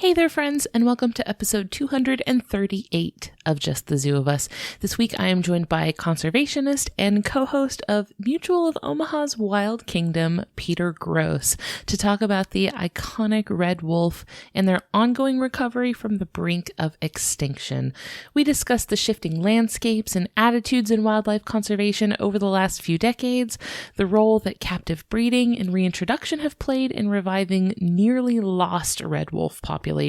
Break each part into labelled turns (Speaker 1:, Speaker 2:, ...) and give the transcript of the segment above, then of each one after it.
Speaker 1: Hey there, friends, and welcome to episode 238 of Just the Zoo of Us. This week I am joined by conservationist and co-host of Mutual of Omaha's Wild Kingdom, Peter Gros, to talk about the iconic red wolf and their ongoing recovery from the brink of extinction. We discuss the shifting landscapes and attitudes in wildlife conservation over the last few decades, the role that captive breeding and reintroduction have played in reviving nearly lost red wolf populations,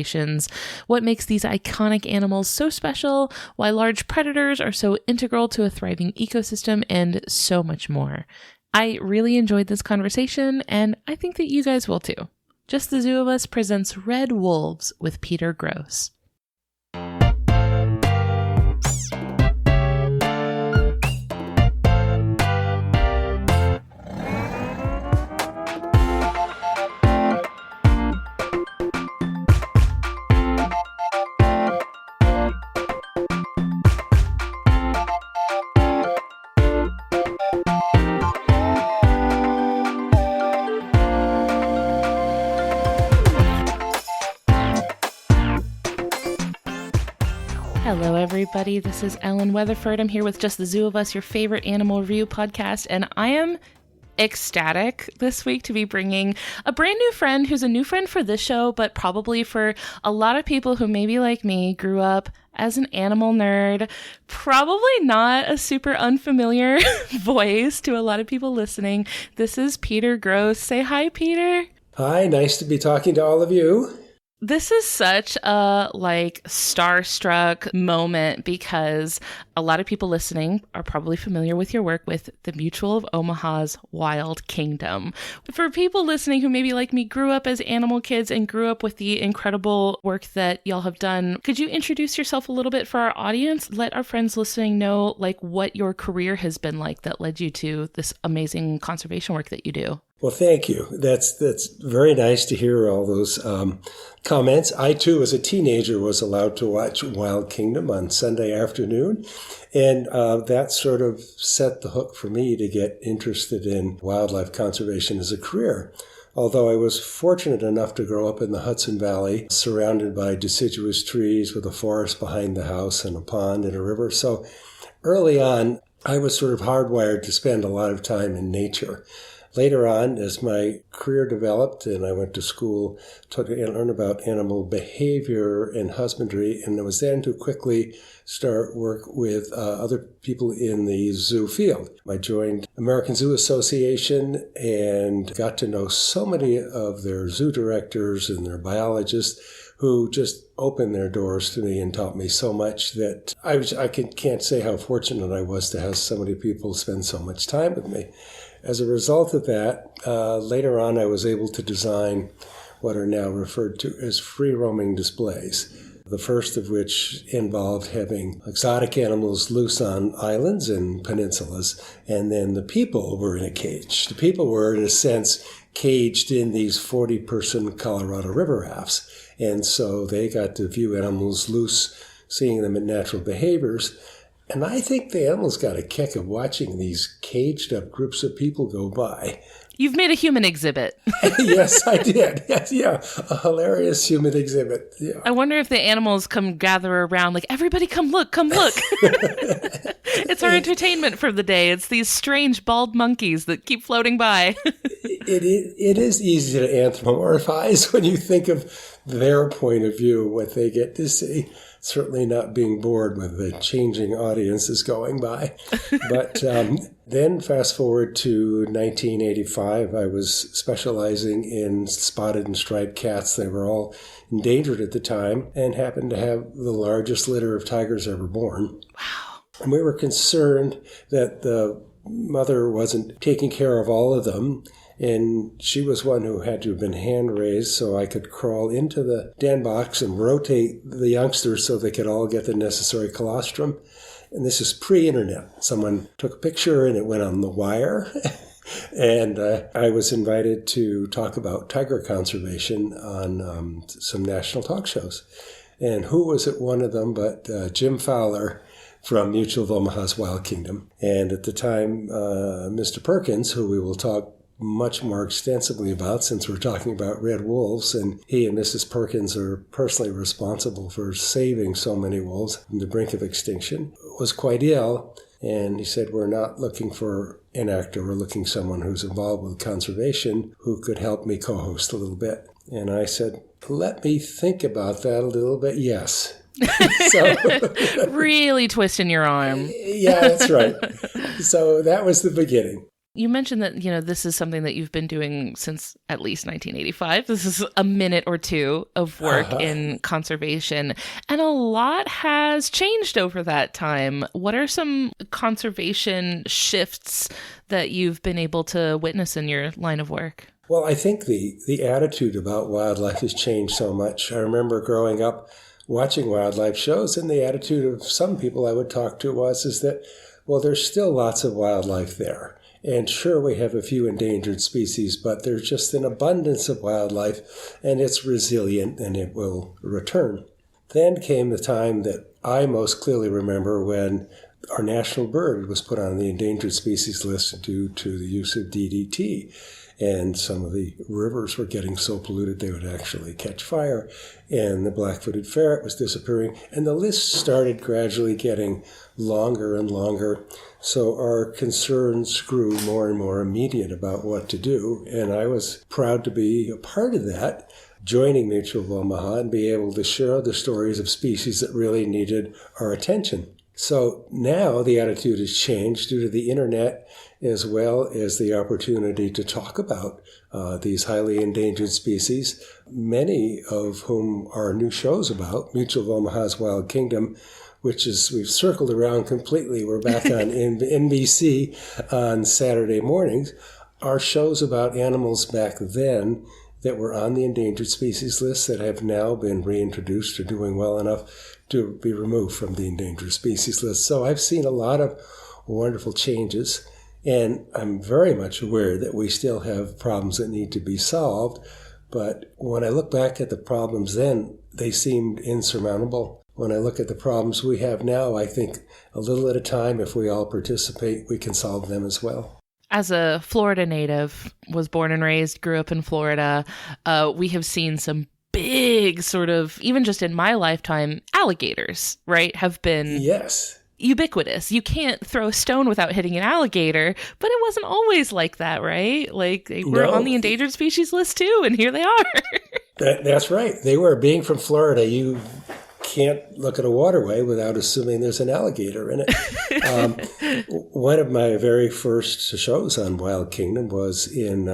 Speaker 1: what makes these iconic animals so special, why large predators are so integral to a thriving ecosystem, and so much more. I really enjoyed this conversation, and I think that you guys will too. Just the Zoo of Us presents Red Wolves with Peter Gros. Hello, everybody. This is Ellen Weatherford. I'm here with Just the Zoo of Us, your favorite animal review podcast, and I am ecstatic this week to be bringing a brand new friend who's a new friend for this show, but probably for a lot of people who maybe like me grew up as an animal nerd. Probably not a super unfamiliar voice to a lot of people listening. This is Peter Gros. Say hi, Peter.
Speaker 2: Hi, nice to be talking to all of you.
Speaker 1: This is such a starstruck moment because a lot of people listening are probably familiar with your work with the Mutual of Omaha's Wild Kingdom. For people listening who maybe like me grew up as animal kids and grew up with the incredible work that y'all have done, could you introduce yourself a little bit for our audience? Let our friends listening know what your career has been like that led you to this amazing conservation work that you do.
Speaker 2: Well, thank you. That's very nice to hear all those comments. I, too, as a teenager, was allowed to watch Wild Kingdom on Sunday afternoon, and that sort of set the hook for me to get interested in wildlife conservation as a career. Although I was fortunate enough to grow up in the Hudson Valley, surrounded by deciduous trees with a forest behind the house and a pond and a river. So early on, I was sort of hardwired to spend a lot of time in nature. Later on, as my career developed and I went to school to learn about animal behavior and husbandry, and it was then to quickly start work with other people in the zoo field. I joined American Zoo Association and got to know so many of their zoo directors and their biologists who just opened their doors to me and taught me so much that I can't say how fortunate I was to have so many people spend so much time with me. As a result of that, later on I was able to design what are now referred to as free-roaming displays, the first of which involved having exotic animals loose on islands and peninsulas, and then the people were in a cage. The people were, in a sense, caged in these 40-person Colorado River rafts, and so they got to view animals loose, seeing them in natural behaviors. And I think the animals got a kick of watching these caged up groups of people go by.
Speaker 1: You've made a human exhibit.
Speaker 2: Yes, I did. Yes, yeah. A hilarious human exhibit. Yeah.
Speaker 1: I wonder if the animals come gather around everybody come look, come look. It's our entertainment for the day. It's these strange bald monkeys that keep floating by.
Speaker 2: It is easy to anthropomorphize when you think of their point of view, what they get to see. Certainly not being bored with the changing audiences going by. But then fast forward to 1985, I was specializing in spotted and striped cats. They were all endangered at the time and happened to have the largest litter of tigers ever born.
Speaker 1: Wow.
Speaker 2: And we were concerned that the mother wasn't taking care of all of them. And she was one who had to have been hand-raised, so I could crawl into the den box and rotate the youngsters so they could all get the necessary colostrum. And this is pre-internet. Someone took a picture and it went on the wire. And I was invited to talk about tiger conservation on some national talk shows. And who was at one of them but Jim Fowler from Mutual of Omaha's Wild Kingdom. And at the time, Mr. Perkins, who we will talk much more extensively about, since we're talking about red wolves, and he and Mrs. Perkins are personally responsible for saving so many wolves from the brink of extinction, was quite ill. And he said, we're not looking for an actor, we're looking for someone who's involved with conservation who could help me co-host a little bit. And I said, let me think about that a little bit. Yes. So,
Speaker 1: really twisting your arm.
Speaker 2: Yeah, that's right. So that was the beginning.
Speaker 1: You mentioned that, this is something that you've been doing since at least 1985. This is a minute or two of work in conservation, and a lot has changed over that time. What are some conservation shifts that you've been able to witness in your line of work?
Speaker 2: Well, I think the attitude about wildlife has changed so much. I remember growing up watching wildlife shows, and the attitude of some people I would talk to is that, well, there's still lots of wildlife there. And sure, we have a few endangered species, but there's just an abundance of wildlife, and it's resilient, and it will return. Then came the time that I most clearly remember when our national bird was put on the endangered species list due to the use of DDT. And some of the rivers were getting so polluted they would actually catch fire. And the black-footed ferret was disappearing. And the list started gradually getting longer and longer. So our concerns grew more and more immediate about what to do. And I was proud to be a part of that, joining Mutual of Omaha and be able to share the stories of species that really needed our attention. So now the attitude has changed due to the internet, as well as the opportunity to talk about these highly endangered species, many of whom are new shows about. Mutual of Omaha's Wild Kingdom, which is, we've circled around completely. We're back on NBC on Saturday mornings. Our shows about animals back then that were on the endangered species list that have now been reintroduced or doing well enough to be removed from the endangered species list. So I've seen a lot of wonderful changes, and I'm very much aware that we still have problems that need to be solved. But when I look back at the problems then, they seemed insurmountable. When I look at the problems we have now, I think a little at a time, if we all participate, we can solve them as well.
Speaker 1: As a Florida native, was born and raised, grew up in Florida, we have seen some big sort of, even just in my lifetime, alligators, right, have been ubiquitous. You can't throw a stone without hitting an alligator, but it wasn't always like that, right? Like, they were on the endangered species list too, and here they are.
Speaker 2: That's right. They were. Being from Florida, you can't look at a waterway without assuming there's an alligator in it. One of my very first shows on Wild Kingdom was in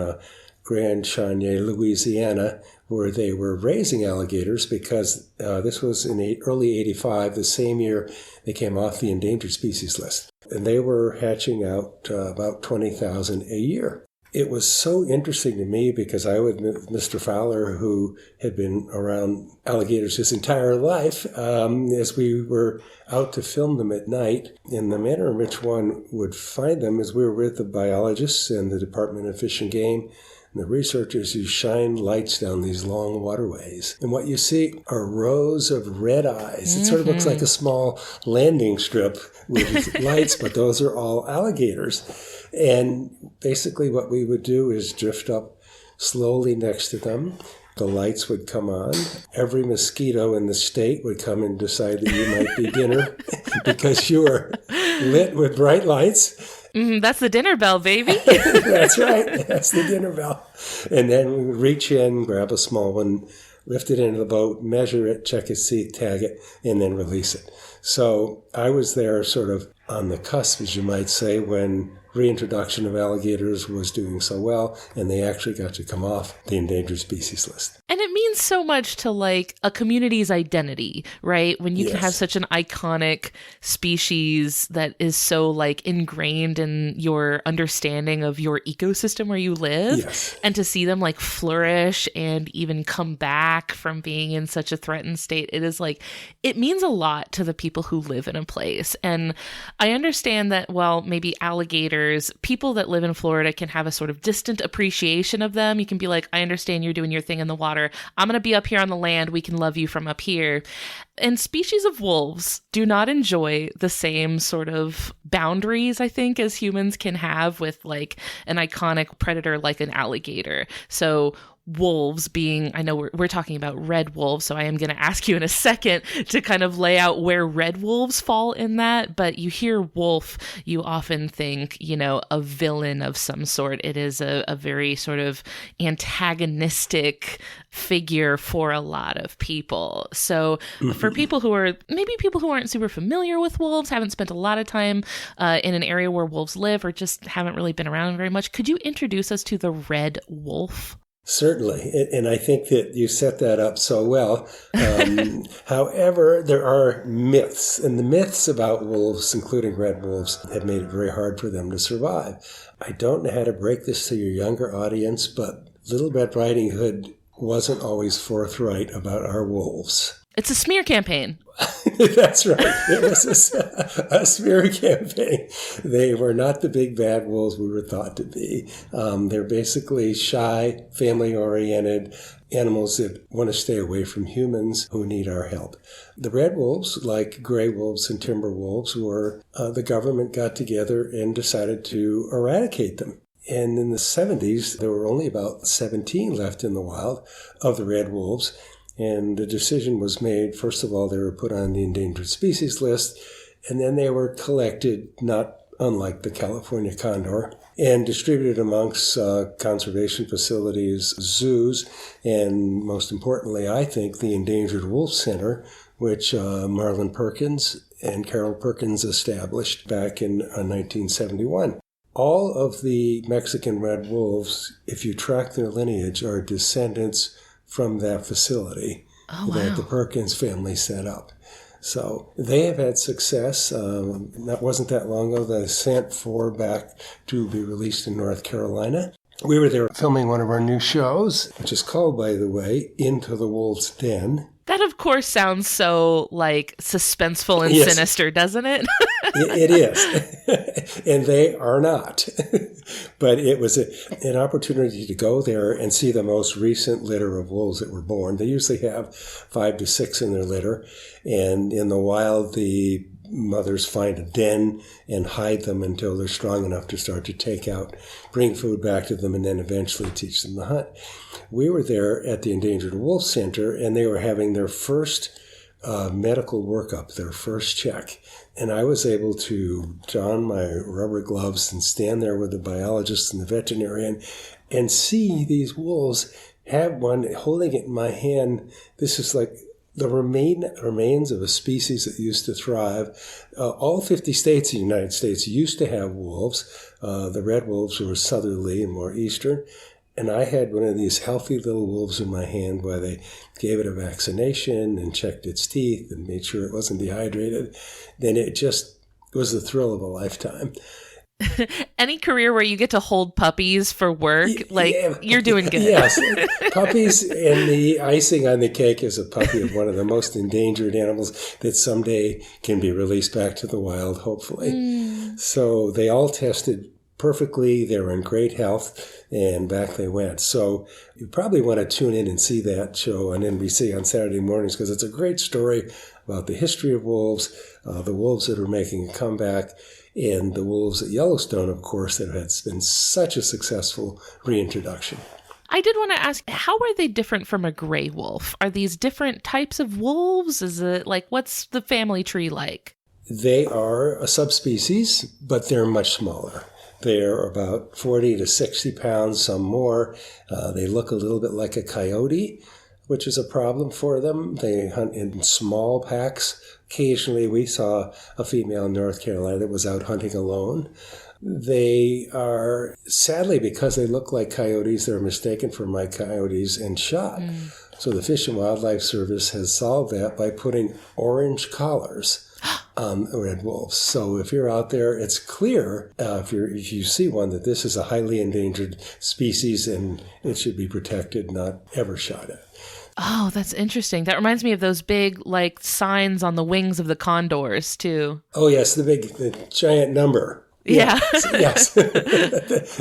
Speaker 2: Grand Chenier, Louisiana, where they were raising alligators because this was in early 85, the same year they came off the endangered species list. And they were hatching out about 20,000 a year. It was so interesting to me because I was with Mr. Fowler, who had been around alligators his entire life, as we were out to film them at night. And the manner in which one would find them is we were with the biologists and the Department of Fish and Game and the researchers who shine lights down these long waterways. And what you see are rows of red eyes. It sort of looks like a small landing strip with lights, but those are all alligators. And basically what we would do is drift up slowly next to them. The lights would come on. Every mosquito in the state would come and decide that you might be dinner because you were lit with bright lights.
Speaker 1: That's the dinner bell, baby.
Speaker 2: That's right. That's the dinner bell. And then we would reach in, grab a small one, lift it into the boat, measure it, check its teeth, tag it, and then release it. So I was there sort of on the cusp, as you might say, when reintroduction of alligators was doing so well, and they actually got to come off the endangered species list.
Speaker 1: And it means so much to like a community's identity, right? When you can have such an iconic species that is so like ingrained in your understanding of your ecosystem where you live, and to see them like flourish and even come back from being in such a threatened state, it is like, it means a lot to the people who live in a place. And I understand that, well, maybe alligators predators, people that live in Florida can have a sort of distant appreciation of them. You can be like, I understand you're doing your thing in the water. I'm going to be up here on the land. We can love you from up here. And species of wolves do not enjoy the same sort of boundaries, I think, as humans can have with like an iconic predator like an alligator. So wolves being, I know we're talking about red wolves, so I am going to ask you in a second to kind of lay out where red wolves fall in that. But you hear wolf, you often think, a villain of some sort. It is a very sort of antagonistic figure for a lot of people. So for people who aren't super familiar with wolves, haven't spent a lot of time in an area where wolves live, or just haven't really been around very much, could you introduce us to the red wolf?
Speaker 2: Certainly, and I think that you set that up so well. However, there are myths, and the myths about wolves, including red wolves, have made it very hard for them to survive. I don't know how to break this to your younger audience, but Little Red Riding Hood wasn't always forthright about our wolves.
Speaker 1: It's a smear campaign.
Speaker 2: That's right. It was a smear campaign. They were not the big bad wolves we were thought to be. They're basically shy, family-oriented animals that want to stay away from humans who need our help. The red wolves, like gray wolves and timber wolves, the government got together and decided to eradicate them. And in the 70s, there were only about 17 left in the wild of the red wolves. And the decision was made, first of all, they were put on the endangered species list, and then they were collected, not unlike the California condor, and distributed amongst conservation facilities, zoos, and most importantly, I think, the Endangered Wolf Center, which Marlin Perkins and Carol Perkins established back in 1971. All of the Mexican red wolves, if you track their lineage, are descendants from that facility that the Perkins family set up. So they have had success. That wasn't that long ago. They sent 4 back to be released in North Carolina. We were there filming one of our new shows, which is called, by the way, Into the Wolf's Den.
Speaker 1: That, of course, sounds so, suspenseful and sinister, doesn't it?
Speaker 2: It is. And they are not. But it was an opportunity to go there and see the most recent litter of wolves that were born. They usually have 5 to 6 in their litter. And in the wild, the mothers find a den and hide them until they're strong enough to start to take out, bring food back to them, and then eventually teach them to hunt. We were there at the Endangered Wolf Center, and they were having their first medical workup, their first check. And I was able to don my rubber gloves and stand there with the biologist and the veterinarian and see these wolves, have one, holding it in my hand. This is like the remains of a species that used to thrive. All 50 states in the United States used to have wolves. The red wolves were southerly and more eastern. And I had one of these healthy little wolves in my hand while they gave it a vaccination and checked its teeth and made sure it wasn't dehydrated. Then it just was the thrill of a lifetime.
Speaker 1: Any career where you get to hold puppies for work, you're doing good.
Speaker 2: Yes. Puppies, and the icing on the cake is a puppy of one of the most endangered animals that someday can be released back to the wild, hopefully. So they all tested perfectly. They were in great health, and back they went. So you probably want to tune in and see that show on NBC on Saturday mornings, because it's a great story about the history of wolves, the wolves that are making a comeback, and the wolves at Yellowstone, of course, that has been such a successful reintroduction.
Speaker 1: I did want to ask, how are they different from a gray wolf? Are these different types of wolves? Is it what's the family tree like?
Speaker 2: They are a subspecies, but they're much smaller. They're about 40 to 60 pounds, some more. They look a little bit like a coyote, which is a problem for them. They hunt in small packs. Occasionally, we saw a female in North Carolina that was out hunting alone. They are, sadly, because they look like coyotes, they're mistaken for my coyotes and shot. So the Fish and Wildlife Service has solved that by putting orange collars on red wolves. So if you're out there, it's clear, if you see one, that this is a highly endangered species and it should be protected, not ever shot at.
Speaker 1: Oh, that's interesting. That reminds me of those big, signs on the wings of the condors, too.
Speaker 2: Oh, yes, the giant number.
Speaker 1: Yeah.
Speaker 2: Yes.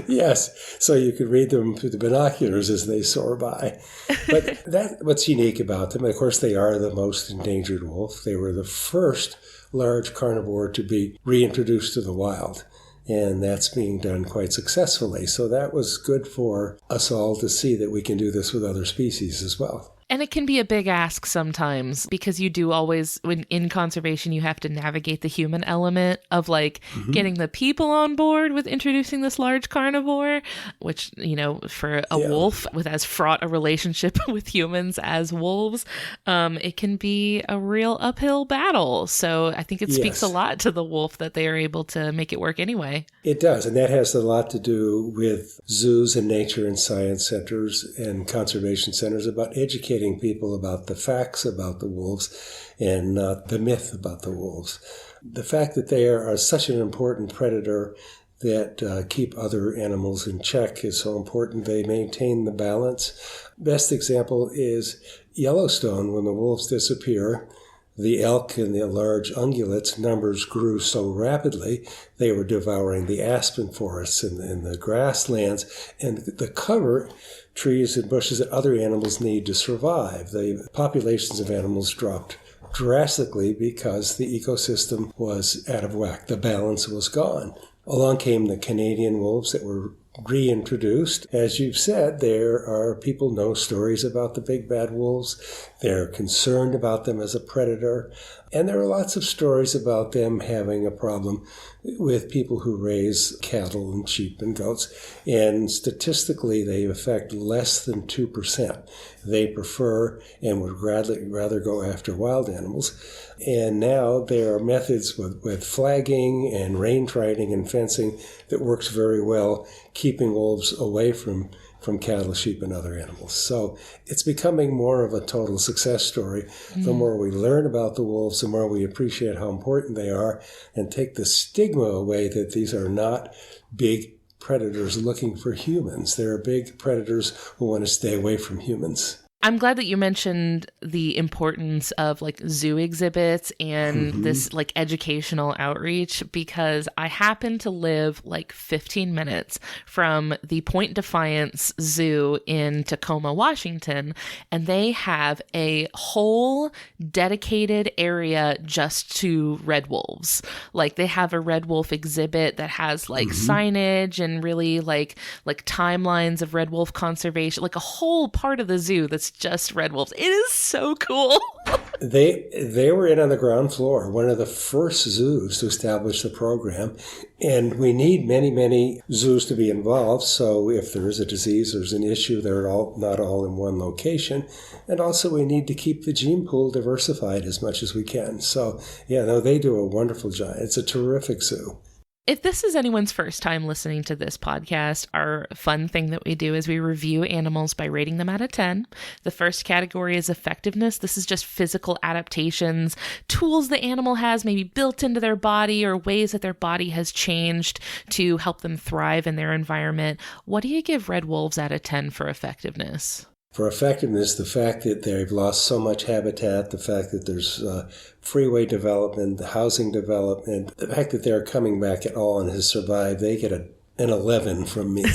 Speaker 2: Yes. So you could read them through the binoculars as they soar by. But that's what's unique about them. Of course, they are the most endangered wolf. They were the first large carnivore to be reintroduced to the wild. And that's being done quite successfully. So that was good for us all to see that we can do this with other species as well.
Speaker 1: And it can be a big ask sometimes because you do always, when in conservation, you have to navigate the human element of like getting the people on board with introducing this large carnivore, which, you know, for a wolf with as fraught a relationship with humans as wolves, it can be a real uphill battle. So I think it speaks a lot to the wolf that they are able to make it work anyway.
Speaker 2: It does. And that has a lot to do with zoos and nature and science centers and conservation centers about educating people about the facts about the wolves and not the myth about the wolves. The fact that they are such an important predator that keep other animals in check is so important. They maintain the balance. Best example is Yellowstone. When the wolves disappear, the elk and the large ungulates numbers grew so rapidly, they were devouring the aspen forests and the grasslands and the cover trees and bushes that other animals need to survive. The populations of animals dropped drastically because the ecosystem was out of whack. The balance was gone. Along came the Canadian wolves that were reintroduced. As you've said, there are people know stories about the big bad wolves. They're concerned about them as a predator. And there are lots of stories about them having a problem with people who raise cattle and sheep and goats. And statistically, they affect less than 2%. They prefer and would rather go after wild animals. And now there are methods with flagging and range riding and fencing that works very well, keeping wolves away from cattle, sheep, and other animals. So it's becoming more of a total success story. The more we learn about the wolves, the more we appreciate how important they are and take the stigma away that these are not big predators looking for humans. They're big predators who want to stay away from humans.
Speaker 1: I'm glad that you mentioned the importance of like zoo exhibits and this like educational outreach, because I happen to live like 15 minutes from the Point Defiance Zoo in Tacoma, Washington, and they have a whole dedicated area just to red wolves. Like they have a red wolf exhibit that has like signage and really like timelines of red wolf conservation, like a whole part of the zoo that's just red wolves. It is so cool.
Speaker 2: They were in on the ground floor, one of the first zoos to establish the program. And we need many, many zoos to be involved. So if there is a disease, there's an issue, they're not all in one location. And also we need to keep the gene pool diversified as much as we can. So they do a wonderful job. It's a terrific zoo.
Speaker 1: If this is anyone's first time listening to this podcast, our fun thing that we do is we review animals by rating them out of 10. The first category is effectiveness. This is just physical adaptations, tools the animal has maybe built into their body or ways that their body has changed to help them thrive in their environment. What do you give red wolves out of 10 for effectiveness?
Speaker 2: For effectiveness, the fact that they've lost so much habitat, the fact that there's freeway development, the housing development, the fact that they're coming back at all and has survived, they get an 11 from me.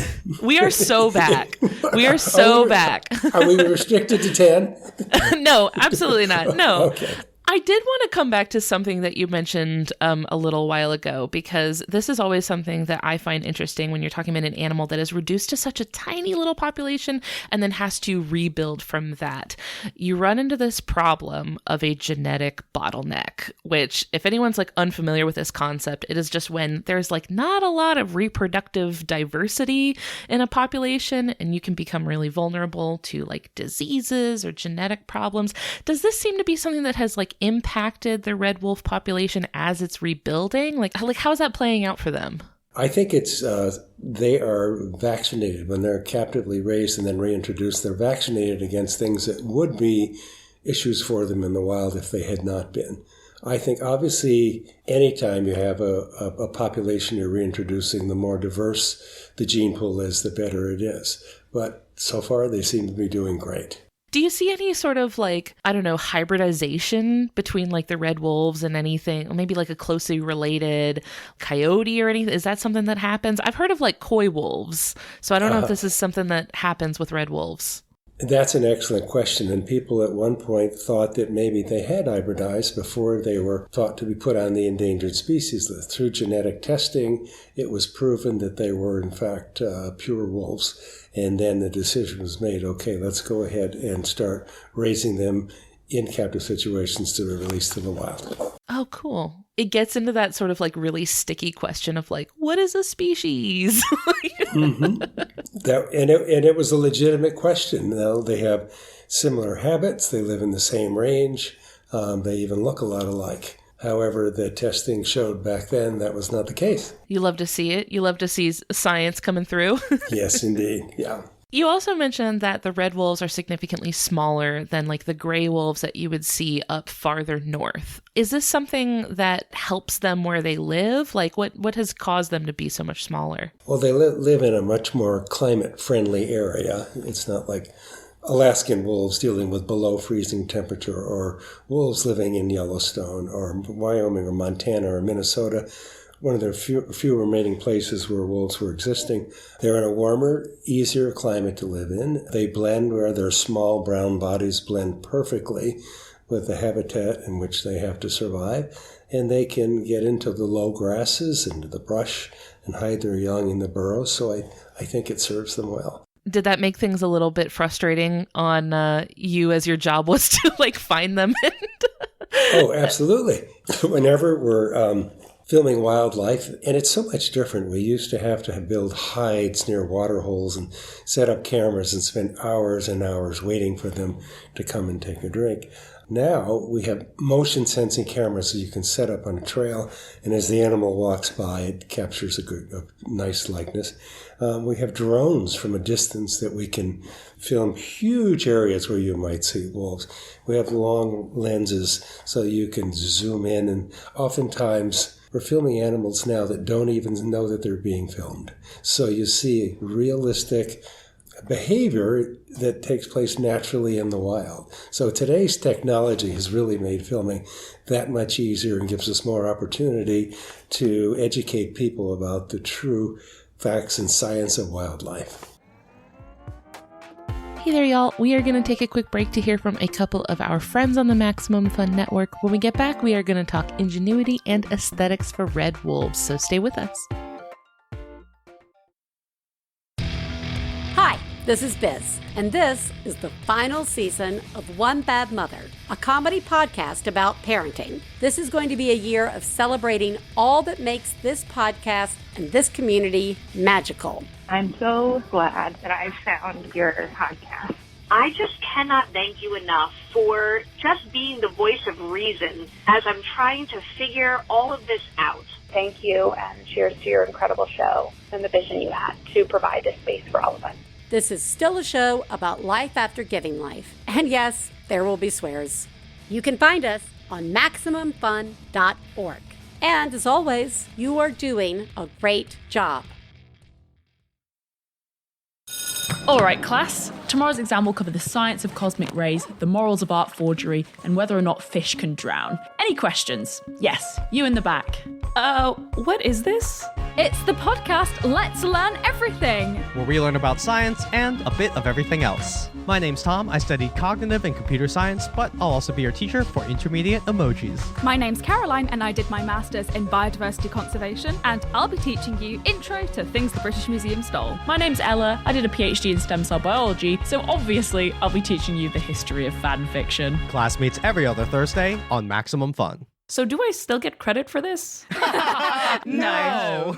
Speaker 1: We are so back. We are so back.
Speaker 2: Are we restricted to 10?
Speaker 1: No, absolutely not. No.
Speaker 2: Okay.
Speaker 1: I did want to come back to something that you mentioned a little while ago, because this is always something that I find interesting when you're talking about an animal that is reduced to such a tiny little population and then has to rebuild from that. You run into this problem of a genetic bottleneck, which if anyone's like unfamiliar with this concept, it is just when there's like not a lot of reproductive diversity in a population and you can become really vulnerable to like diseases or genetic problems. Does this seem to be something that has like impacted the red wolf population as it's rebuilding? Like how is that playing out for them?
Speaker 2: I think it's they are vaccinated when they're captively raised and then reintroduced. They're vaccinated against things that would be issues for them in the wild if they had not been. I think obviously anytime you have a population you're reintroducing, the more diverse the gene pool is, the better it is. But so far they seem to be doing great.
Speaker 1: Do you see any sort of like, I don't know, hybridization between like the red wolves and anything, or maybe like a closely related coyote or anything? Is that something that happens? I've heard of like coy wolves, so I don't know if this is something that happens with red wolves.
Speaker 2: That's an excellent question. And people at one point thought that maybe they had hybridized before they were thought to be put on the endangered species list. Through genetic testing, it was proven that they were, in fact, pure wolves. And then the decision was made, okay, let's go ahead and start raising them in captive situations to be released to the wild.
Speaker 1: Oh, cool. It gets into that sort of like really sticky question of like, what is a species?
Speaker 2: And it was a legitimate question. Now, they have similar habits. They live in the same range. They even look a lot alike. However, the testing showed back then that was not the case.
Speaker 1: You love to see it. You love to see science coming through.
Speaker 2: Yes, indeed. Yeah.
Speaker 1: You also mentioned that the red wolves are significantly smaller than like the gray wolves that you would see up farther north. Is this something that helps them where they live? Like what has caused them to be so much smaller?
Speaker 2: Well, they live in a much more climate-friendly area. It's not like Alaskan wolves dealing with below freezing temperature, or wolves living in Yellowstone or Wyoming or Montana or Minnesota. One of the few remaining places where wolves were existing. They're in a warmer, easier climate to live in. They blend where their small brown bodies blend perfectly with the habitat in which they have to survive. And they can get into the low grasses, into the brush, and hide their young in the burrows. So I think it serves them well.
Speaker 1: Did that make things a little bit frustrating on you as your job was to like find them?
Speaker 2: Oh, absolutely. Whenever we're filming wildlife, and it's so much different. We used to have build hides near water holes and set up cameras and spend hours and hours waiting for them to come and take a drink. Now we have motion sensing cameras that you can set up on a trail, and as the animal walks by, it captures a nice likeness. We have drones from a distance that we can film huge areas where you might see wolves. We have long lenses so you can zoom in, and oftentimes we're filming animals now that don't even know that they're being filmed. So you see realistic behavior that takes place naturally in the wild. So today's technology has really made filming that much easier and gives us more opportunity to educate people about the true facts and science of wildlife.
Speaker 1: Hey there, y'all. We are going to take a quick break to hear from a couple of our friends on the Maximum Fun Network. When we get back, we are going to talk ingenuity and aesthetics for red wolves, so stay with us.
Speaker 3: Hi, this is Biz, and this is the final season of One Bad Mother, a comedy podcast about parenting. This is going to be a year of celebrating all that makes this podcast and this community magical.
Speaker 4: I'm so glad that I found your podcast.
Speaker 5: I just cannot thank you enough for just being the voice of reason as I'm trying to figure all of this out.
Speaker 4: Thank you, and cheers to your incredible show and the vision you had to provide this space for all of us.
Speaker 3: This is still a show about life after giving life. And yes, there will be swears. You can find us on MaximumFun.org. And as always, you are doing a great job.
Speaker 6: All right, class. Tomorrow's exam will cover the science of cosmic rays, the morals of art forgery, and whether or not fish can drown. Any questions? Yes, you in the back.
Speaker 1: What is this?
Speaker 7: It's the podcast Let's Learn Everything,
Speaker 8: where we learn about science and a bit of everything else. My name's Tom. I studied cognitive and computer science, but I'll also be your teacher for intermediate emojis.
Speaker 7: My name's Caroline, and I did my master's in biodiversity conservation, and I'll be teaching you intro to things the British Museum stole.
Speaker 6: My name's Ella. I did a PhD in stem cell biology, so obviously I'll be teaching you the history of fan fiction.
Speaker 8: Class meets every other Thursday on Maximum Fun.
Speaker 6: So do I still get credit for this?
Speaker 7: No.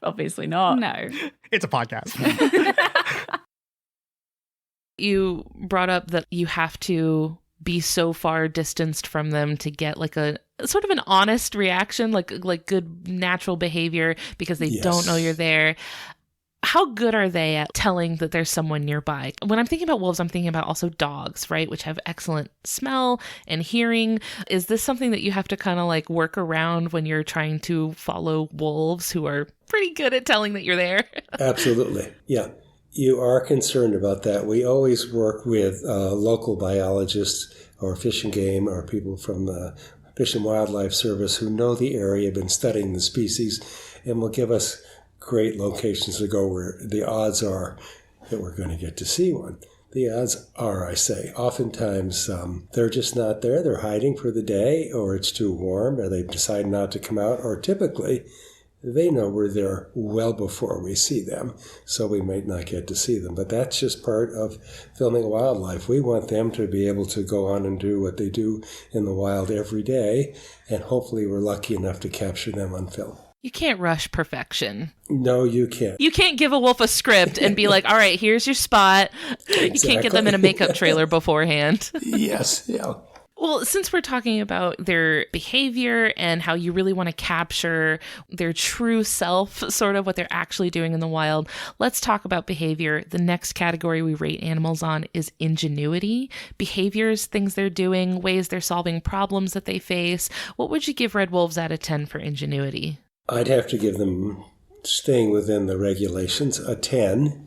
Speaker 6: Obviously not.
Speaker 7: No.
Speaker 8: It's a podcast.
Speaker 1: You brought up that you have to be so far distanced from them to get like a sort of an honest reaction, like good natural behavior because they don't know you're there. How good are they at telling that there's someone nearby? When I'm thinking about wolves, I'm thinking about also dogs, right? Which have excellent smell and hearing. Is this something that you have to kind of like work around when you're trying to follow wolves who are pretty good at telling that you're there?
Speaker 2: Absolutely. Yeah. You are concerned about that. We always work with local biologists or Fish and Game or people from the Fish and Wildlife Service who know the area, have been studying the species, and will give us great locations to go where the odds are that we're going to get to see one. The odds are, I say, oftentimes they're just not there. They're hiding for the day, or it's too warm, or they've decided not to come out, or typically they know we're there well before we see them, so we might not get to see them. But that's just part of filming wildlife. We want them to be able to go on and do what they do in the wild every day, and hopefully we're lucky enough to capture them on film.
Speaker 1: You can't rush perfection.
Speaker 2: No, you can't.
Speaker 1: You can't give a wolf a script and be like, all right, here's your spot. Exactly. You can't get them in a makeup trailer beforehand.
Speaker 2: Yes, yeah.
Speaker 1: Well, since we're talking about their behavior and how you really want to capture their true self, sort of what they're actually doing in the wild, let's talk about behavior. The next category we rate animals on is ingenuity. Behaviors, things they're doing, ways they're solving problems that they face. What would you give red wolves out of 10 for ingenuity?
Speaker 2: I'd have to give them, staying within the regulations, a 10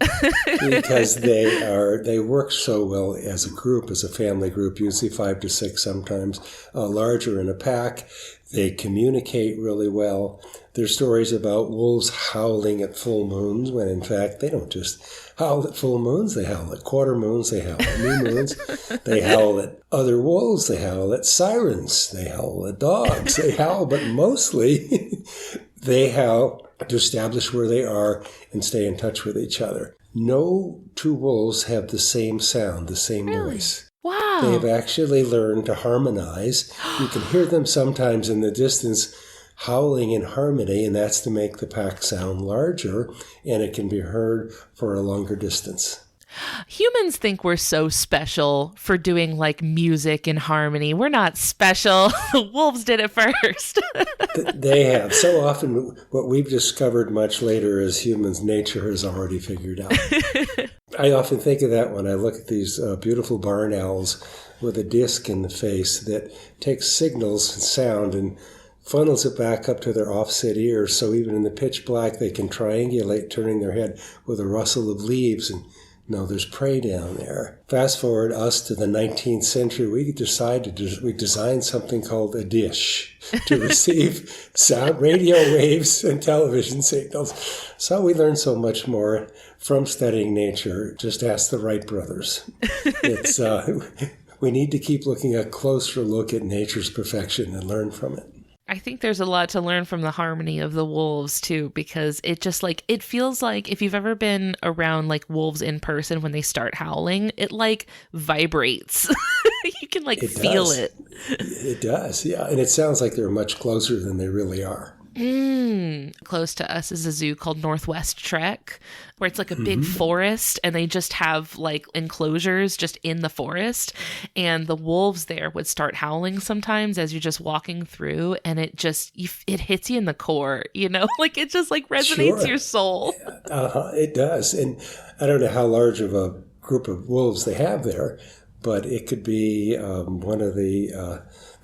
Speaker 2: because they work so well as a group, as a family group, usually 5 to 6, sometimes larger in a pack. They communicate really well. There's stories about wolves howling at full moons when in fact they don't just howl at full moons. They howl at quarter moons. They howl at new moons. They howl at other wolves. They howl at sirens. They howl at dogs. They howl, but mostly they howl to establish where they are and stay in touch with each other. No two wolves have the same sound, the same voice.
Speaker 1: Wow.
Speaker 2: They have actually learned to harmonize. You can hear them sometimes in the distance howling in harmony, and that's to make the pack sound larger, and it can be heard for a longer distance.
Speaker 1: Humans think we're so special for doing like music and harmony. We're not special. Wolves did it first.
Speaker 2: They have. So often what we've discovered much later as humans, nature has already figured out. I often think of that when I look at these beautiful barn owls with a disc in the face that takes signals and sound and funnels it back up to their offset ears, so even in the pitch black they can triangulate, turning their head with a rustle of leaves and know there's prey down there. Fast forward us to the 19th century, we designed something called a dish to receive sound, radio waves, and television signals. So we learned so much more from studying nature. Just ask the Wright brothers. It's we need to keep looking a closer look at nature's perfection and learn from it.
Speaker 1: I think there's a lot to learn from the harmony of the wolves too, because it just like, it feels like if you've ever been around like wolves in person, when they start howling, it like vibrates. You can like feel it.
Speaker 2: It does, yeah. And it sounds like they're much closer than they really are.
Speaker 1: Close to us is a zoo called Northwest Trek, where it's like a big forest, and they just have like enclosures just in the forest, and the wolves there would start howling sometimes as you're just walking through, and it just it hits you in the core, you know, like it just like resonates your soul.
Speaker 2: It does. And I don't know how large of a group of wolves they have there, but it could be one of the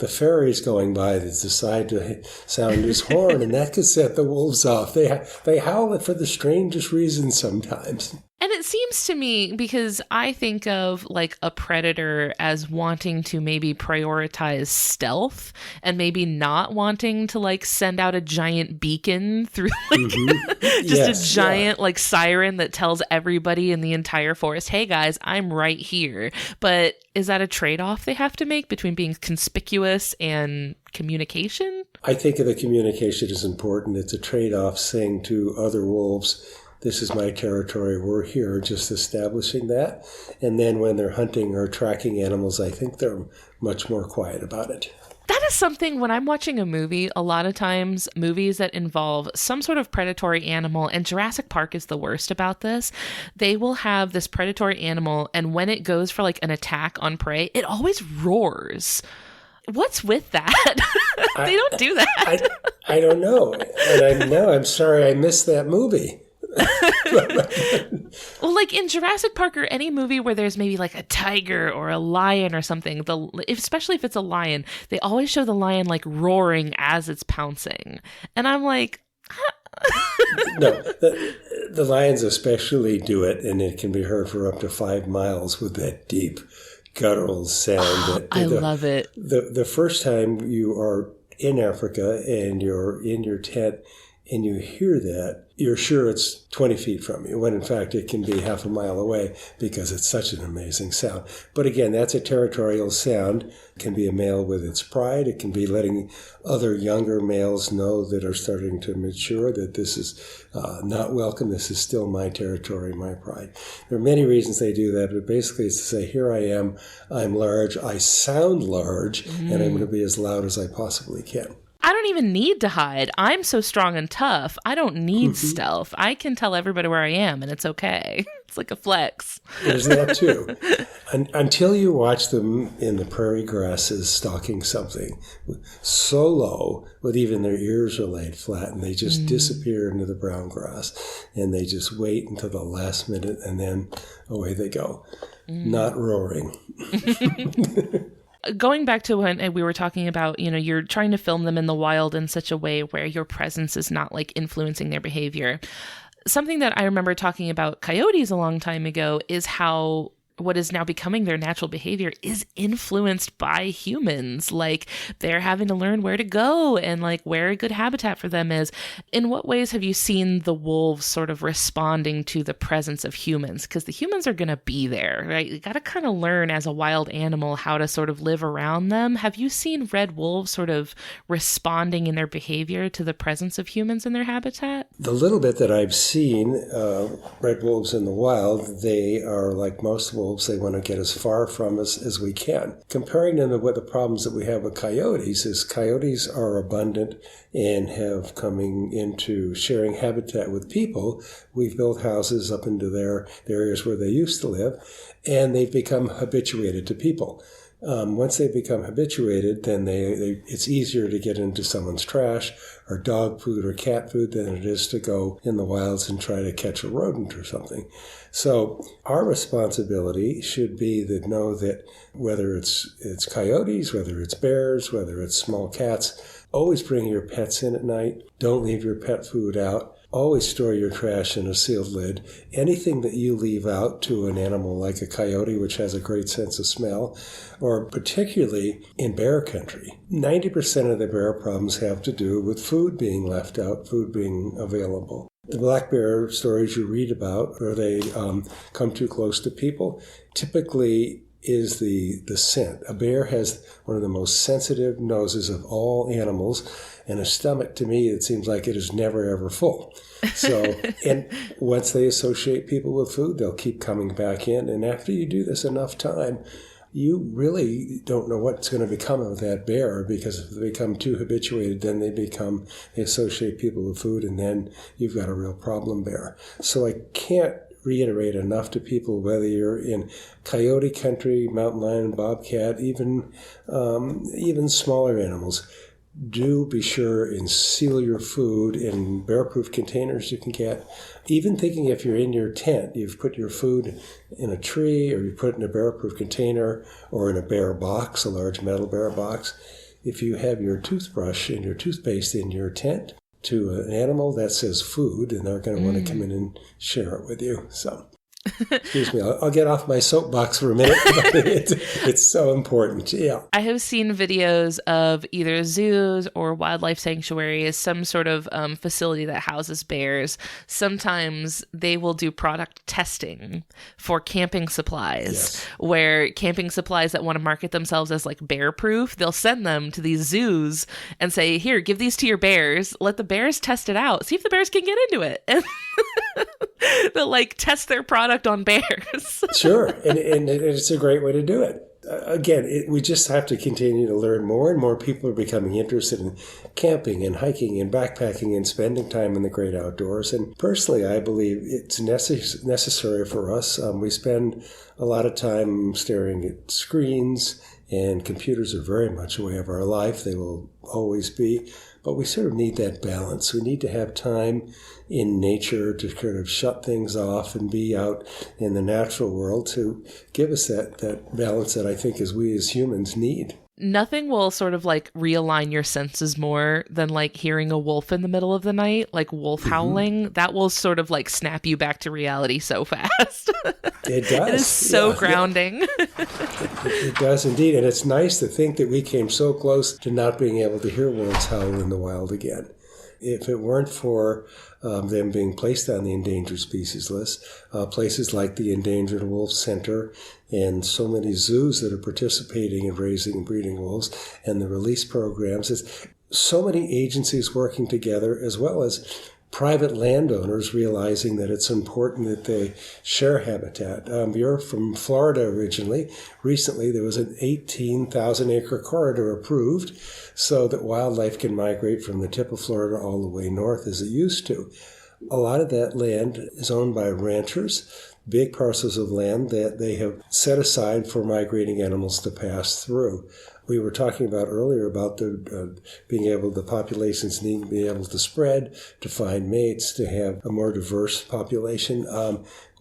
Speaker 2: fairies going by that decide to sound his horn, and that could set the wolves off. They howl it for the strangest reasons sometimes.
Speaker 1: And it seems to me, because I think of like a predator as wanting to maybe prioritize stealth and maybe not wanting to like send out a giant beacon through like a giant like siren that tells everybody in the entire forest, hey guys, I'm right here. But is that a trade-off they have to make between being conspicuous and communication?
Speaker 2: I think the communication is important. It's a trade-off, saying to other wolves, this is my territory, we're here, just establishing that. And then when they're hunting or tracking animals, I think they're much more quiet about it.
Speaker 1: That is something, when I'm watching a movie, a lot of times movies that involve some sort of predatory animal, and Jurassic Park is the worst about this, they will have this predatory animal, and when it goes for like an attack on prey, it always roars. What's with that? They don't do that.
Speaker 2: I don't know. And I'm sorry I missed that movie.
Speaker 1: Well, like in Jurassic Park or any movie where there's maybe like a tiger or a lion or something, especially if it's a lion, they always show the lion like roaring as it's pouncing. And I'm like...
Speaker 2: No, The lions especially do it, and it can be heard for up to 5 miles with that deep guttural sound.
Speaker 1: I love it.
Speaker 2: The first time you are in Africa and you're in your tent and you hear that, you're sure it's 20 feet from you, when in fact it can be half a mile away because it's such an amazing sound. But again, that's a territorial sound. It can be a male with its pride. It can be letting other younger males know that are starting to mature that this is not welcome. This is still my territory, my pride. There are many reasons they do that, but basically it's to say, here I am, I'm large, I sound large, and I'm going to be as loud as I possibly can.
Speaker 1: I don't even need to hide. I'm so strong and tough. I don't need stealth. I can tell everybody where I am, and it's okay. It's like a flex.
Speaker 2: There's that too. Until you watch them in the prairie grasses stalking something so low, but even their ears are laid flat, and they just disappear into the brown grass, and they just wait until the last minute, and then away they go, not roaring.
Speaker 1: Going back to when we were talking about, you're trying to film them in the wild in such a way where your presence is not like influencing their behavior. Something that I remember talking about coyotes a long time ago is how what is now becoming their natural behavior is influenced by humans. Like they're having to learn where to go and like where a good habitat for them is. In what ways have you seen the wolves sort of responding to the presence of humans? Because the humans are going to be there, right? You got to kind of learn as a wild animal how to sort of live around them. Have you seen red wolves sort of responding in their behavior to the presence of humans in their habitat?
Speaker 2: The little bit that I've seen, red wolves in the wild, they are like most wolves. They want to get as far from us as we can. Comparing them to what the problems that we have with coyotes is coyotes are abundant and have coming into sharing habitat with people. We've built houses up into their areas where they used to live, and they've become habituated to people. Once they become habituated, then it's easier to get into someone's trash or dog food or cat food than it is to go in the wilds and try to catch a rodent or something. So our responsibility should be to know that whether it's coyotes, whether it's bears, whether it's small cats, always bring your pets in at night. Don't leave your pet food out. Always store your trash in a sealed lid. Anything that you leave out to an animal like a coyote, which has a great sense of smell, or particularly in bear country, 90% of the bear problems have to do with food being left out, food being available. The black bear stories you read about, where they come too close to people, typically is the scent. A bear has one of the most sensitive noses of all animals, and a stomach, to me, it seems like it is never, ever full. So, and once they associate people with food, they'll keep coming back in. And after you do this enough time, you really don't know what's going to become of that bear, because if they become too habituated, then they associate people with food, and then you've got a real problem bear. So I can't reiterate enough to people, whether you're in coyote country, mountain lion, bobcat, even smaller animals, do be sure and seal your food in bear-proof containers you can get. Even thinking if you're in your tent, you've put your food in a tree, or you put it in a bear-proof container, or in a bear box, a large metal bear box. If you have your toothbrush and your toothpaste in your tent to an animal that says food, and they're going to want to come in and share it with you. So, excuse me, I'll get off my soapbox for a minute, but it's so important. Yeah.
Speaker 1: I have seen videos of either zoos or wildlife sanctuaries, some sort of facility that houses bears. Sometimes they will do product testing for camping supplies, where camping supplies that want to market themselves as like bear proof, they'll send them to these zoos and say, here, give these to your bears. Let the bears test it out. See if the bears can get into it. And they'll like test their product on bears.
Speaker 2: Sure. And it's a great way to do it. Again, we just have to continue to learn more, and more people are becoming interested in camping and hiking and backpacking and spending time in the great outdoors. And personally, I believe it's necessary for us. We spend a lot of time staring at screens, and computers are very much a way of our life. They will always be. But we sort of need that balance. We need to have time in nature to kind of shut things off and be out in the natural world to give us that balance that I think we as humans need.
Speaker 1: Nothing will sort of like realign your senses more than like hearing a wolf in the middle of the night, like wolf howling. That will sort of like snap you back to reality so fast.
Speaker 2: It does.
Speaker 1: It is so grounding.
Speaker 2: It does indeed. And it's nice to think that we came so close to not being able to hear wolves howl in the wild again. If it weren't for them being placed on the endangered species list, places like the Endangered Wolf Center and so many zoos that are participating in raising and breeding wolves, and the release programs, it's so many agencies working together, as well as private landowners realizing that it's important that they share habitat. You're from Florida originally. Recently, there was an 18,000-acre corridor approved so that wildlife can migrate from the tip of Florida all the way north as it used to. A lot of that land is owned by ranchers, big parcels of land that they have set aside for migrating animals to pass through. We were talking about earlier about the populations need to be able to spread, to find mates, to have a more diverse population.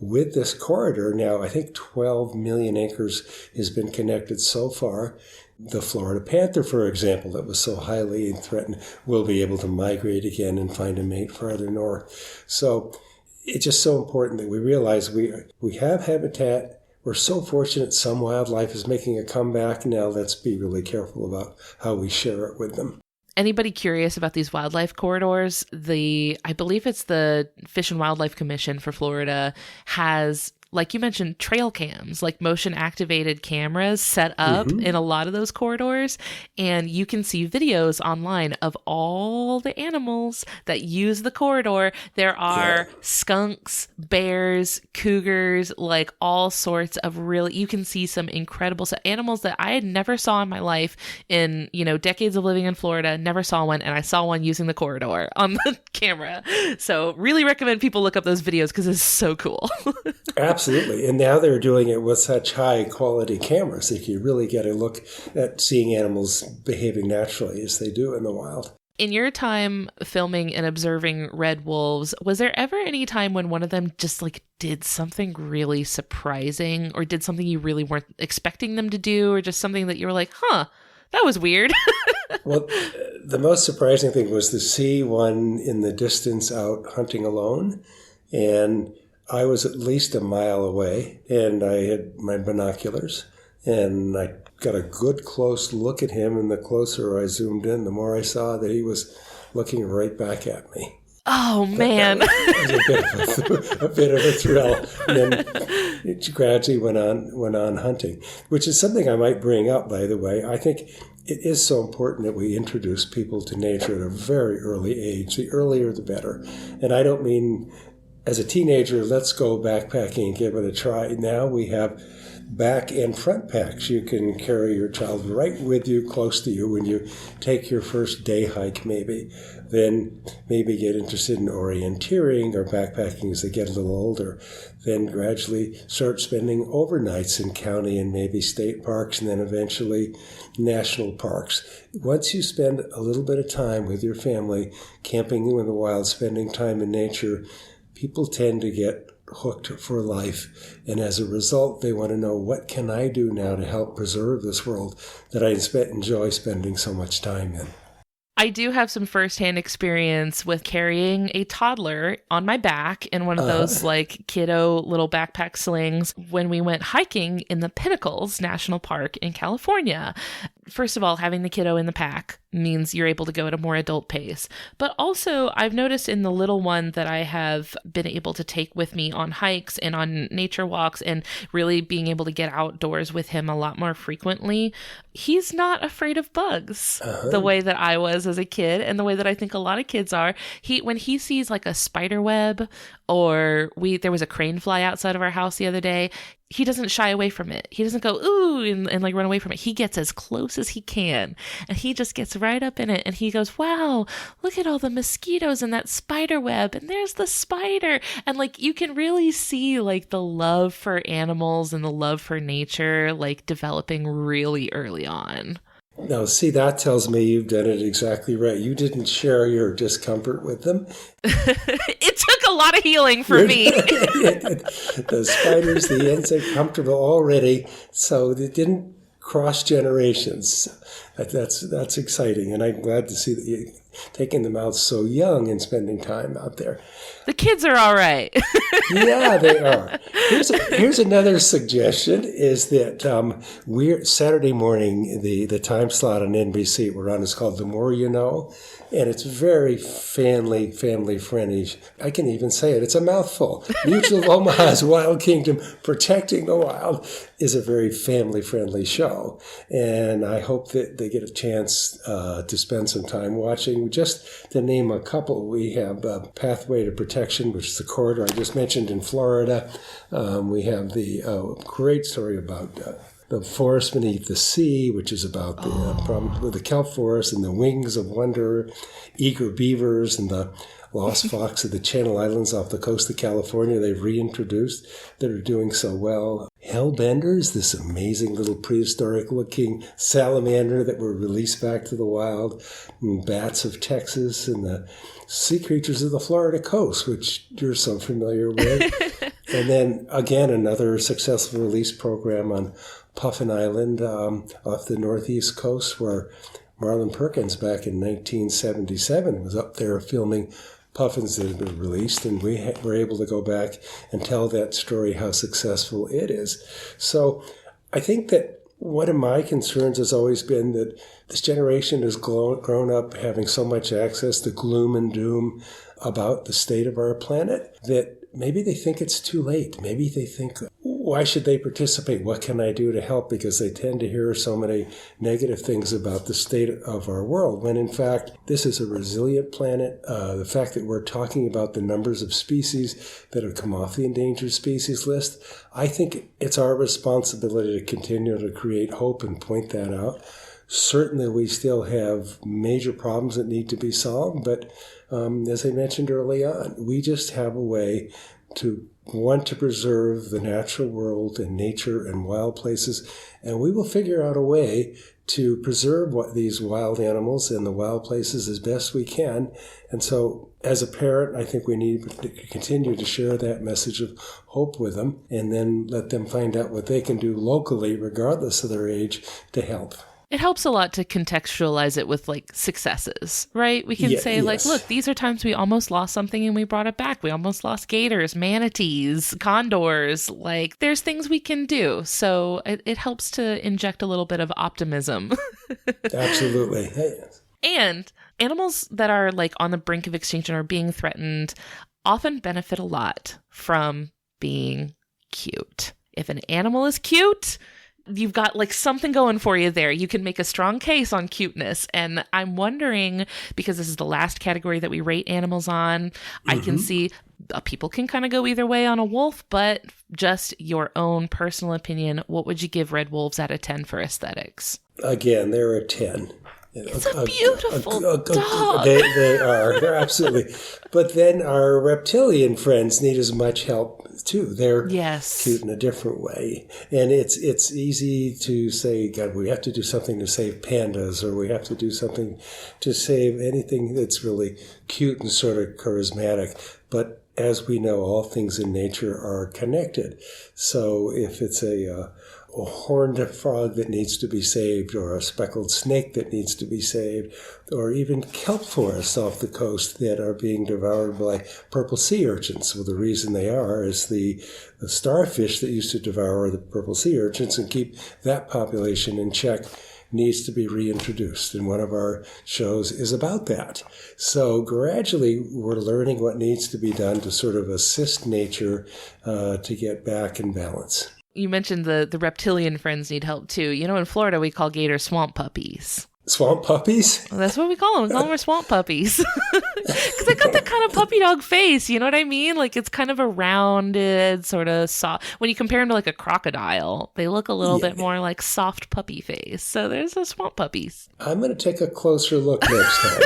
Speaker 2: With this corridor now, I think 12 million acres has been connected so far. The Florida panther, for example, that was so highly threatened, will be able to migrate again and find a mate farther north. So it's just so important that we realize we have habitat. We're so fortunate some wildlife is making a comeback. Now let's be really careful about how we share it with them.
Speaker 1: Anybody curious about these wildlife corridors, I believe it's the Fish and Wildlife Commission for Florida has, like you mentioned, trail cams, like motion activated cameras set up in a lot of those corridors. And you can see videos online of all the animals that use the corridor. There are skunks, bears, cougars, like all sorts of you can see some incredible animals that I had never saw in my life in, decades of living in Florida, never saw one. And I saw one using the corridor on the camera. So really recommend people look up those videos because it's so cool.
Speaker 2: Absolutely. And now they're doing it with such high quality cameras that you really get a look at seeing animals behaving naturally as they do in the wild.
Speaker 1: In your time filming and observing red wolves, was there ever any time when one of them just like did something really surprising or did something you really weren't expecting them to do, or just something that you were like, that was weird?
Speaker 2: Well, the most surprising thing was to see one in the distance out hunting alone. And I was at least a mile away, and I had my binoculars, and I got a good close look at him, and the closer I zoomed in, the more I saw that he was looking right back at me.
Speaker 1: Oh, man.
Speaker 2: That was a bit of a thrill. And then it gradually went on hunting, which is something I might bring up, by the way. I think it is so important that we introduce people to nature at a very early age. The earlier, the better. And I don't mean as a teenager, let's go backpacking and give it a try. Now we have back and front packs. You can carry your child right with you, close to you, when you take your first day hike maybe. Then maybe get interested in orienteering or backpacking as they get a little older. Then gradually start spending overnights in county and maybe state parks, and then eventually national parks. Once you spend a little bit of time with your family, camping in the wild, spending time in nature, people tend to get hooked for life. And as a result, they want to know, what can I do now to help preserve this world that I enjoy spending so much time in?
Speaker 1: I do have some firsthand experience with carrying a toddler on my back in one of those like kiddo little backpack slings when we went hiking in the Pinnacles National Park in California. First of all, having the kiddo in the pack means you're able to go at a more adult pace. But also, I've noticed in the little one that I have been able to take with me on hikes and on nature walks and really being able to get outdoors with him a lot more frequently, he's not afraid of bugs the way that I was as a kid and the way that I think a lot of kids are. When he sees like a spider web, or there was a crane fly outside of our house the other day, he doesn't shy away from it. He doesn't go, ooh, and like run away from it. He gets as close as he can, and he just gets right up in it, and he goes, wow, look at all the mosquitoes in that spider web, and there's the spider. And like, you can really see like the love for animals and the love for nature like developing really early on.
Speaker 2: Now, see, that tells me you've done it exactly right. You didn't share your discomfort with them.
Speaker 1: It took a lot of healing for me.
Speaker 2: The spiders, the insect, comfortable already, so it didn't cross generations. That's exciting, and I'm glad to see that you're taking them out so young and spending time out there.
Speaker 1: The kids are all right.
Speaker 2: Yeah, they are. Here's another suggestion: is that we're Saturday morning, the time slot on NBC we're on is called "The More You Know," and it's very family friendly. I can even say it; it's a mouthful. Mutual of Omaha's Wild Kingdom, Protecting the Wild, is a very family friendly show, and I hope that they get a chance to spend some time watching. Just to name a couple, we have Pathway to Protection, which is the corridor I just mentioned in Florida. We have the great story about the Forest Beneath the Sea, which is about the problem with the kelp forest and the Wings of Wonder, eager beavers, and the lost fox of the Channel Islands off the coast of California they've reintroduced that are doing so well. Hellbenders, this amazing little prehistoric-looking salamander that were released back to the wild, and bats of Texas, and the sea creatures of the Florida coast, which you're so familiar with. And then, again, another successful release program on Puffin Island off the northeast coast, where Marlon Perkins back in 1977 was up there filming puffins that had been released, and we were able to go back and tell that story, how successful it is. So I think that one of my concerns has always been that this generation has grown up having so much access to gloom and doom about the state of our planet that maybe they think it's too late. Maybe they think, why should they participate? What can I do to help? Because they tend to hear so many negative things about the state of our world, when in fact, this is a resilient planet. The fact that we're talking about the numbers of species that have come off the endangered species list, I think it's our responsibility to continue to create hope and point that out. Certainly, we still have major problems that need to be solved, but as I mentioned early on, we just have a way to want to preserve the natural world and nature and wild places, and we will figure out a way to preserve these wild animals and the wild places as best we can. And so, as a parent, I think we need to continue to share that message of hope with them, and then let them find out what they can do locally, regardless of their age, to help.
Speaker 1: It helps a lot to contextualize it with like successes, right? We can say like, look, these are times we almost lost something and we brought it back. We almost lost gators, manatees, condors. Like there's things we can do. So it helps to inject a little bit of optimism.
Speaker 2: Absolutely.
Speaker 1: And animals that are like on the brink of extinction or being threatened often benefit a lot from being cute. If an animal is cute, you've got like something going for you there. You can make a strong case on cuteness. And I'm wondering, because this is the last category that we rate animals on, I can see people can kind of go either way on a wolf, but just your own personal opinion, what would you give red wolves out of 10 for aesthetics?
Speaker 2: Again, they're a 10.
Speaker 1: It's a beautiful dog.
Speaker 2: They are. They're absolutely. But then our reptilian friends need as much help too. They're cute in a different way. And it's easy to say, God, we have to do something to save pandas, or we have to do something to save anything that's really cute and sort of charismatic. But as we know, all things in nature are connected. So if it's a horned frog that needs to be saved, or a speckled snake that needs to be saved, or even kelp forests off the coast that are being devoured by purple sea urchins. Well, the reason they are is the starfish that used to devour the purple sea urchins and keep that population in check needs to be reintroduced. And one of our shows is about that. So gradually we're learning what needs to be done to sort of assist nature to get back in balance.
Speaker 1: You mentioned the reptilian friends need help too. You know, in Florida, we call gators swamp puppies.
Speaker 2: Swamp puppies?
Speaker 1: Well, that's what we call them. We call them swamp puppies. Because they got that kind of puppy dog face. You know what I mean? Like it's kind of a rounded, sort of soft. When you compare them to like a crocodile, they look a little bit more like soft puppy face. So there's the swamp puppies.
Speaker 2: I'm going to take a closer look next time.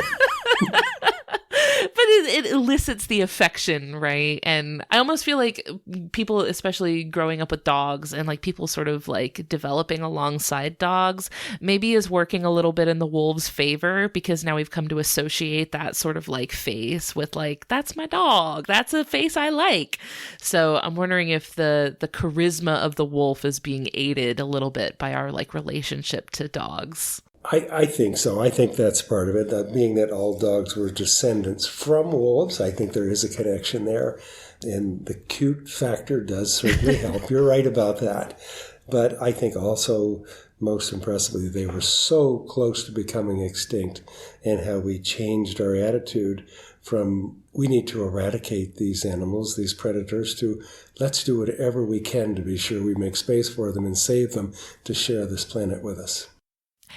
Speaker 1: But it elicits the affection, right? And I almost feel like people, especially growing up with dogs and like people sort of like developing alongside dogs, maybe is working a little bit in the wolves' favor, because now we've come to associate that sort of like face with like, that's my dog. That's a face I like. So I'm wondering if the charisma of the wolf is being aided a little bit by our like relationship to dogs.
Speaker 2: I think so. I think that's part of it. Being that all dogs were descendants from wolves, I think there is a connection there. And the cute factor does certainly help. You're right about that. But I think also, most impressively, they were so close to becoming extinct, and how we changed our attitude from we need to eradicate these animals, these predators, to let's do whatever we can to be sure we make space for them and save them to share this planet with us.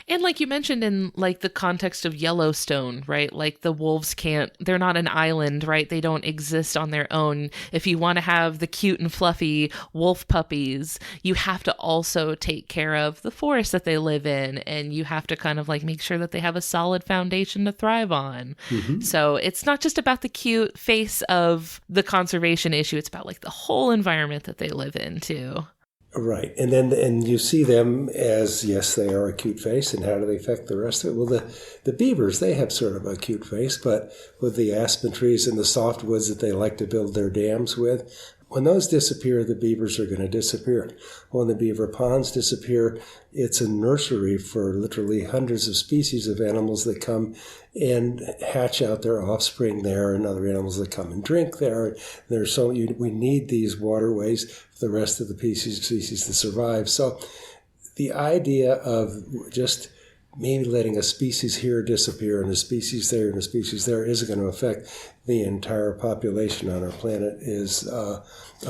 Speaker 1: And like you mentioned in like the context of Yellowstone, right? Like the wolves they're not an island, right? They don't exist on their own. If you want to have the cute and fluffy wolf puppies, you have to also take care of the forest that they live in. And you have to kind of like make sure that they have a solid foundation to thrive on. Mm-hmm. So it's not just about the cute face of the conservation issue. It's about like the whole environment that they live in too.
Speaker 2: Right. And you see them as, yes, they are a cute face, and how do they affect the rest of it? Well, the beavers, they have sort of a cute face, but with the aspen trees and the softwoods that they like to build their dams with, when those disappear, the beavers are going to disappear. When the beaver ponds disappear, it's a nursery for literally hundreds of species of animals that come and hatch out their offspring there, and other animals that come and drink there. We need these waterways for the rest of the species to survive. So the idea of just maybe letting a species here disappear and a species there and a species there isn't going to affect the entire population on our planet is a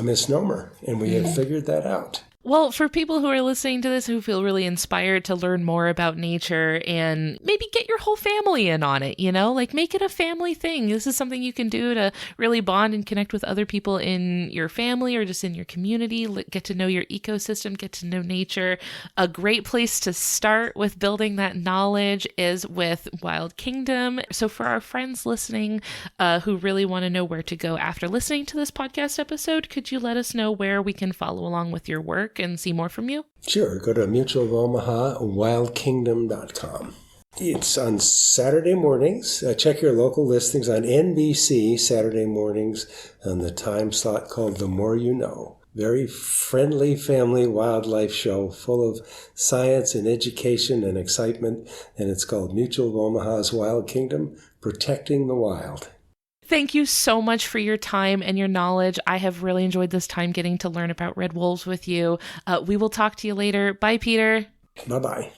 Speaker 2: misnomer, and we have figured that out.
Speaker 1: Well, for people who are listening to this who feel really inspired to learn more about nature and maybe get your whole family in on it, like make it a family thing. This is something you can do to really bond and connect with other people in your family or just in your community, get to know your ecosystem, get to know nature. A great place to start with building that knowledge is with Wild Kingdom. So for our friends listening who really want to know where to go after listening to this podcast episode, could you let us know where we can follow along with your work and see more from you?
Speaker 2: Sure. Go to Mutual of Omaha, wildkingdom.com. It's on Saturday mornings. Check your local listings on NBC Saturday mornings on the time slot called The More You Know. Very friendly family wildlife show full of science and education and excitement. And it's called Mutual of Omaha's Wild Kingdom, Protecting the Wild.
Speaker 1: Thank you so much for your time and your knowledge. I have really enjoyed this time getting to learn about red wolves with you. We will talk to you later. Bye, Peter.
Speaker 2: Bye-bye.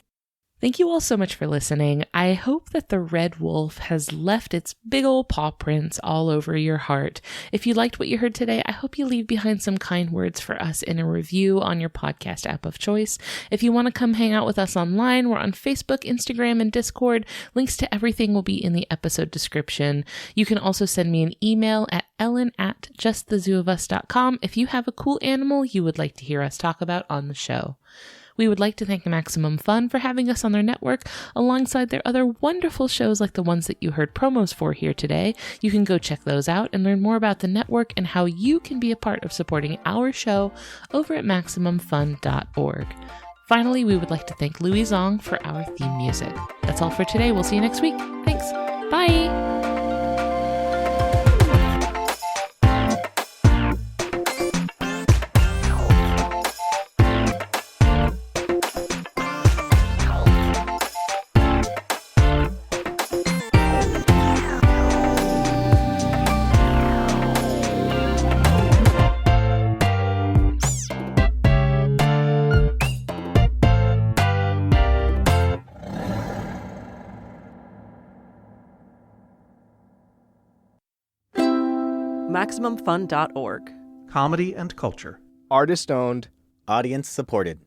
Speaker 1: Thank you all so much for listening. I hope that the red wolf has left its big old paw prints all over your heart. If you liked what you heard today, I hope you leave behind some kind words for us in a review on your podcast app of choice. If you want to come hang out with us online, we're on Facebook, Instagram, and Discord. Links to everything will be in the episode description. You can also send me an email at ellen@justthezooofus.com if you have a cool animal you would like to hear us talk about on the show. We would like to thank Maximum Fun for having us on their network alongside their other wonderful shows like the ones that you heard promos for here today. You can go check those out and learn more about the network and how you can be a part of supporting our show over at MaximumFun.org. Finally, we would like to thank Louis Zong for our theme music. That's all for today. We'll see you next week. Thanks. Bye.
Speaker 9: MaximumFun.org.
Speaker 10: Comedy and culture.
Speaker 11: Artist owned. Audience supported.